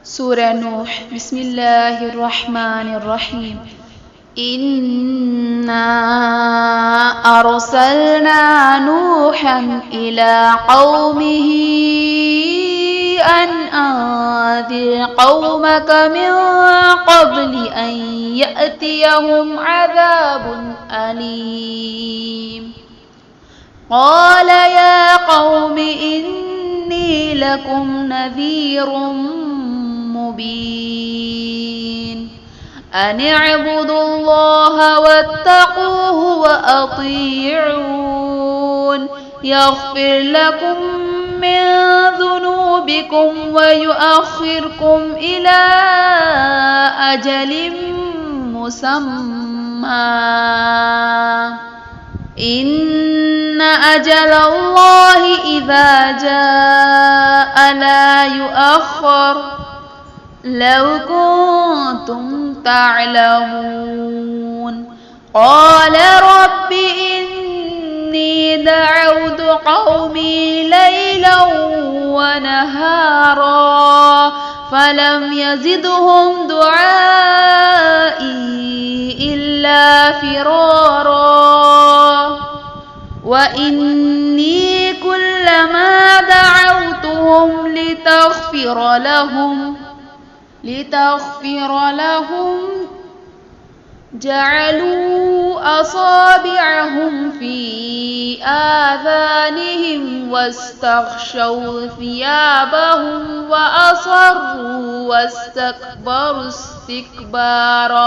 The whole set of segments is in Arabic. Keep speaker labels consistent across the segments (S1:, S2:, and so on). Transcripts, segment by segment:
S1: سورة نوح. بسم الله الرحمن الرحيم. إنا أرسلنا نوحا إلى قومه أن أنذر قومك من قبل أن يأتيهم عذاب أليم. قال يا قوم إني لكم نذير مبين أن اعبدوا الله واتقوه وأطيعون يغفر لكم من ذنوبكم ويؤخركم إلى أجل مسمى إن أجل الله إذا جاء لا يؤخر لو كنتم تعلمون. قال رب إني دعوت قومي ليلا ونهارا فلم يزدهم دعائي إلا فرارا وإني كلما دعوتهم لتغفر لهم جعلوا أصابعهم في آذانهم واستغشوا ثيابهم وأصروا واستكبروا استكبارا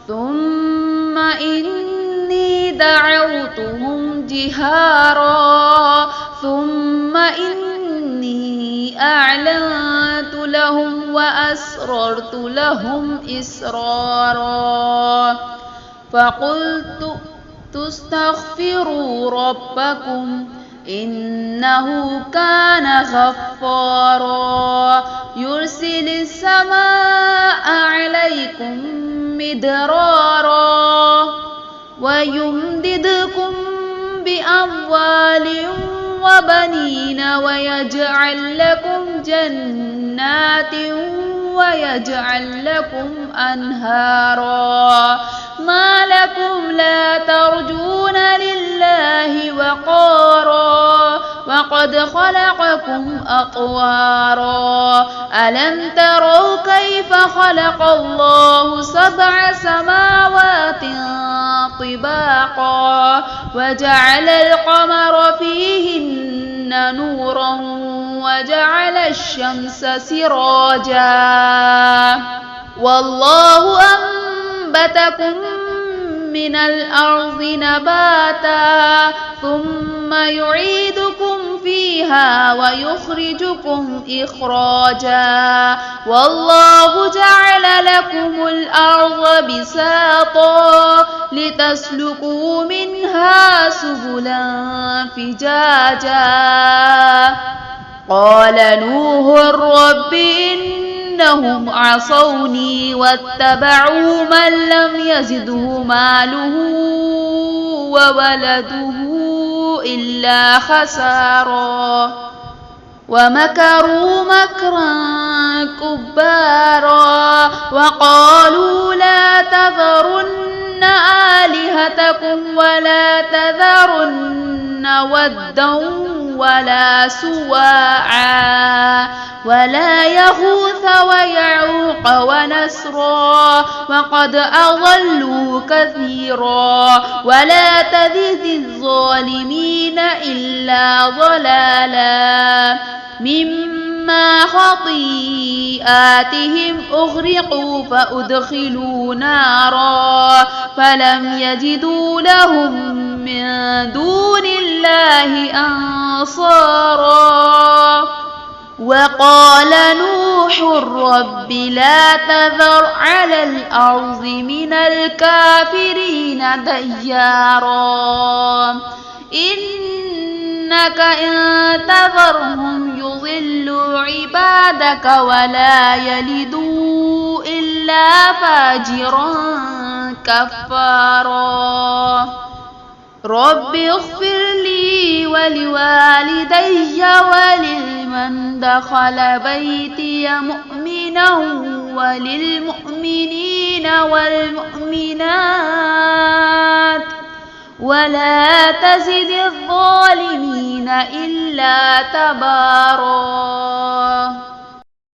S1: ثم إني دعوتهم جهارا ثم إني أعلنت لهم وأسررت لهم إسرارا فقلت تستغفروا ربكم إنه كان غفارا يرسل السماء عليكم مدرارا ويمددكم بأموال وبنين ويجعل لكم جنات ويجعل لكم أنهارا ما لكم لا ترجون لله وقارا وقد خلقكم أطوارا ألم تروا كيف خلق الله 7 سماوات طباقا وجعل القمر فيهن نورا وجعل الشمس سراجا والله أنبتكم من الأرض نباتا ثم يعيدكم فيها ويخرجكم إخراجا والله جعل لكم الأرض بساطا لتسلكوا منها سبلا فجاجا قال نوح رب إنهم عصوني واتبعوا من لم يزده ماله وولده إلا خسارا ومكروا مكرا كبارا وقالوا لا تذرن آلهتكم ولا تذرن ودا ولا سواعا ولا يغوث ويعوق ونسرا وقد أضلوا كثيرا ولا تزد الظالمين إلا ضلالا مما خطيئاتهم أغرقوا فأدخلوا نارا فلم يجدوا لهم من دون الله أنصارا وقال نوح رب لا تذر على الأرض من الكافرين ديارا إنك إن تذرهم يضلوا عبادك ولا يلدوا إلا فاجرا كفارا رب اغفر لي ولوالدي ولمن دخل بيتي مؤمنا وللمؤمنين والمؤمنات ولا تزد الظالمين إلا تبارا.